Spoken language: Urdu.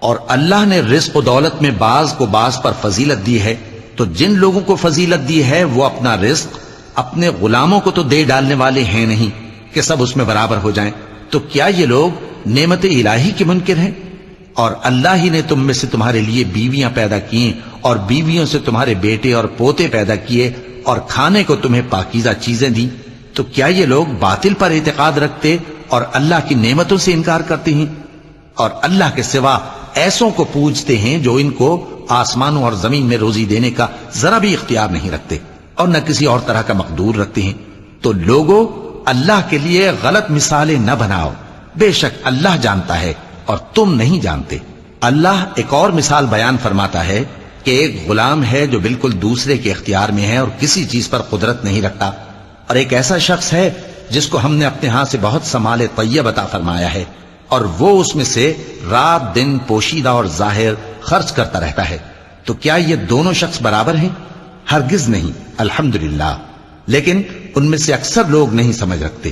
اور اللہ نے رزق و دولت میں بعض کو بعض پر فضیلت دی ہے، تو جن لوگوں کو فضیلت دی ہے وہ اپنا رزق اپنے غلاموں کو تو دے ڈالنے والے ہیں نہیں کہ سب اس میں برابر ہو جائیں، تو کیا یہ لوگ نعمت الہی کے منکر ہیں؟ اور اللہ ہی نے تم میں سے تمہارے لیے بیویاں پیدا کی اور بیویوں سے تمہارے بیٹے اور پوتے پیدا کیے اور کھانے کو تمہیں پاکیزہ چیزیں دیں، تو کیا یہ لوگ باطل پر اعتقاد رکھتے اور اللہ کی نعمتوں سے انکار کرتے ہیں؟ اور اللہ کے سوا ایسوں کو پوجتے ہیں جو ان کو آسمانوں اور زمین میں روزی دینے کا ذرا بھی اختیار نہیں رکھتے اور نہ کسی اور طرح کا مقدور رکھتے ہیں۔ تو لوگوں، اللہ کے لیے غلط مثالیں نہ بناؤ، بے شک اللہ جانتا ہے اور تم نہیں جانتے۔ اللہ ایک اور مثال بیان فرماتا ہے کہ ایک غلام ہے جو بالکل دوسرے کے اختیار میں ہے اور کسی چیز پر قدرت نہیں رکھتا، اور ایک ایسا شخص ہے جس کو ہم نے اپنے ہاں سے بہت سا مال طیب عطا فرمایا ہے اور وہ اس میں سے رات دن پوشیدہ اور ظاہر خرچ کرتا رہتا ہے، تو کیا یہ دونوں شخص برابر ہیں؟ ہرگز نہیں، الحمدللہ، لیکن ان میں سے اکثر لوگ نہیں سمجھ رکھتے۔